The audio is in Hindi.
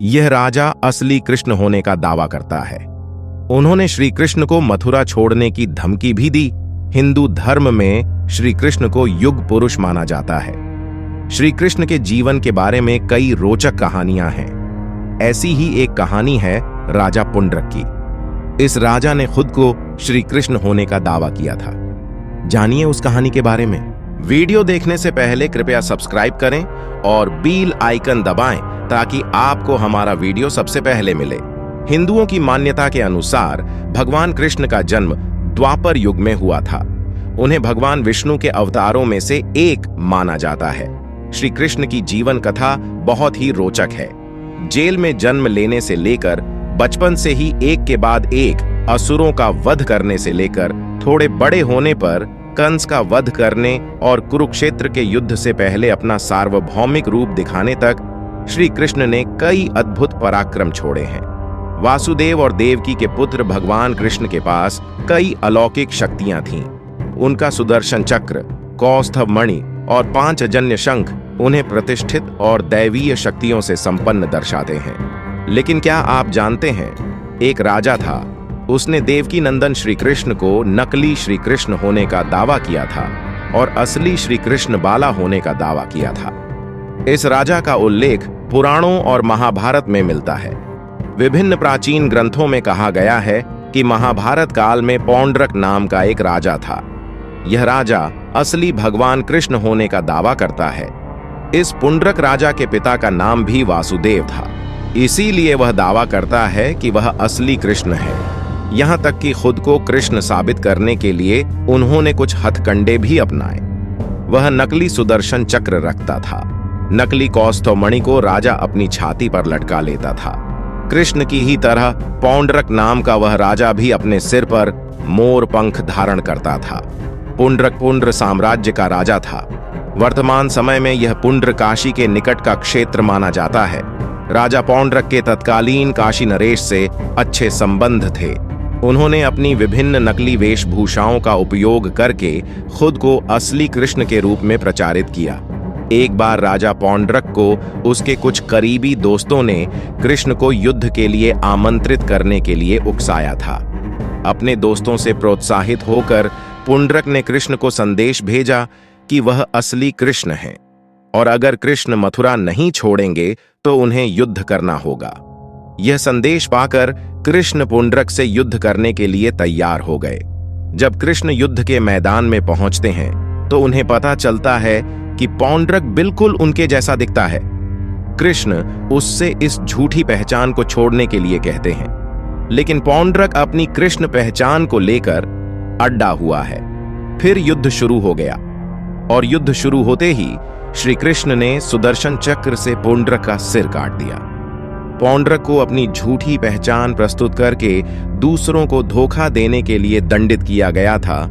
यह राजा असली कृष्ण होने का दावा करता है। उन्होंने श्री कृष्ण को मथुरा छोड़ने की धमकी भी दी। हिंदू धर्म में श्री कृष्ण को युग पुरुष माना जाता है। श्री कृष्ण के जीवन के बारे में कई रोचक कहानियां हैं। ऐसी ही एक कहानी है राजा पुंडरक की। इस राजा ने खुद को श्री कृष्ण होने का दावा किया था। जानिए उस कहानी के बारे में। वीडियो देखने से पहले कृपया सब्सक्राइब करें और बेल आइकन दबाएं ताकि आपको हमारा वीडियो सबसे पहले मिले। हिंदुओं की मान्यता के अनुसार भगवान कृष्ण का जन्म द्वापर युग में हुआ था। उन्हें भगवान विष्णु के अवतारों में से एक माना जाता है। श्री कृष्ण की जीवन कथा बहुत ही रोचक है। जेल में जन्म लेने से लेकर बचपन से ही एक के बाद एक असुरों का वध करने से लेकर थोड़े बड़े होने पर कंस का वध करने और कुरुक्षेत्र के युद्ध से पहले अपना सार्वभौमिक रूप दिखाने तक श्री कृष्ण ने कई अद्भुत पराक्रम छोड़े हैं। वासुदेव और देवकी के पुत्र भगवान कृष्ण के पास कई अलौकिक शक्तियां थीं। उनका सुदर्शन चक्र, कौस्तभ मणि और 5 अजन्य शंख उन्हें प्रतिष्ठित और दैवीय शक्तियों से संपन्न दर्शाते हैं। लेकिन क्या आप जानते हैं, एक राजा था। उसने देवकी नंदन श्री कृष्ण को नकली श्री कृष्ण होने का दावा किया था और असली श्री कृष्ण बाला होने का दावा किया था। इस राजा का उल्लेख पुराणों और महाभारत में मिलता है। विभिन्न प्राचीन ग्रंथों में कहा गया है कि महाभारत काल में पौंड्रक नाम का एक राजा था। यह राजा असली भगवान कृष्ण होने का दावा करता है। इस पुंडरक राजा के पिता का नाम भी वासुदेव था, इसीलिए वह दावा करता है कि वह असली कृष्ण है। यहां तक कि खुद को कृष्ण साबित करने के लिए उन्होंने कुछ हथकंडे भी अपनाए। वह नकली सुदर्शन चक्र रखता था। नकली कौस्तभ मणि को राजा अपनी छाती पर लटका लेता था। कृष्ण की ही तरह पौंड्रक नाम का वह राजा भी अपने सिर पर मोर पंख धारण करता था। पुंडरक पुंड्र साम्राज्य का राजा था। वर्तमान समय में यह पुंड्र काशी के निकट का क्षेत्र माना जाता है। राजा पौंड्रक के तत्कालीन काशी नरेश से अच्छे संबंध थे। उन्होंने अपनी विभिन्न नकली वेशभूषाओं का उपयोग करके खुद को असली कृष्ण के रूप में प्रचारित किया। एक बार राजा पौंड्रक को उसके कुछ करीबी दोस्तों ने कृष्ण को युद्ध के लिए आमंत्रित करने के लिए उकसाया था। अपने दोस्तों से प्रोत्साहित होकर पुंडरक ने कृष्ण को संदेश भेजा कि वह असली कृष्ण हैं और अगर कृष्ण मथुरा नहीं छोड़ेंगे तो उन्हें युद्ध करना होगा। यह संदेश पाकर कृष्ण पुंडरक से युद्ध करने के लिए तैयार हो गए। जब कृष्ण युद्ध के मैदान में पहुंचते हैं तो उन्हें पता चलता है कि पौंड्रक बिल्कुल उनके जैसा दिखता है। कृष्ण उससे इस झूठी पहचान को छोड़ने के लिए कहते हैं, लेकिन पौंड्रक अपनी कृष्ण पहचान को लेकर अड्डा हुआ है। फिर युद्ध शुरू हो गया और युद्ध शुरू होते ही श्री कृष्ण ने सुदर्शन चक्र से पुंडरक का सिर काट दिया। पौंड्रक को अपनी झूठी पहचान प्रस्तुत करके दूसरों को धोखा देने के लिए दंडित किया गया था,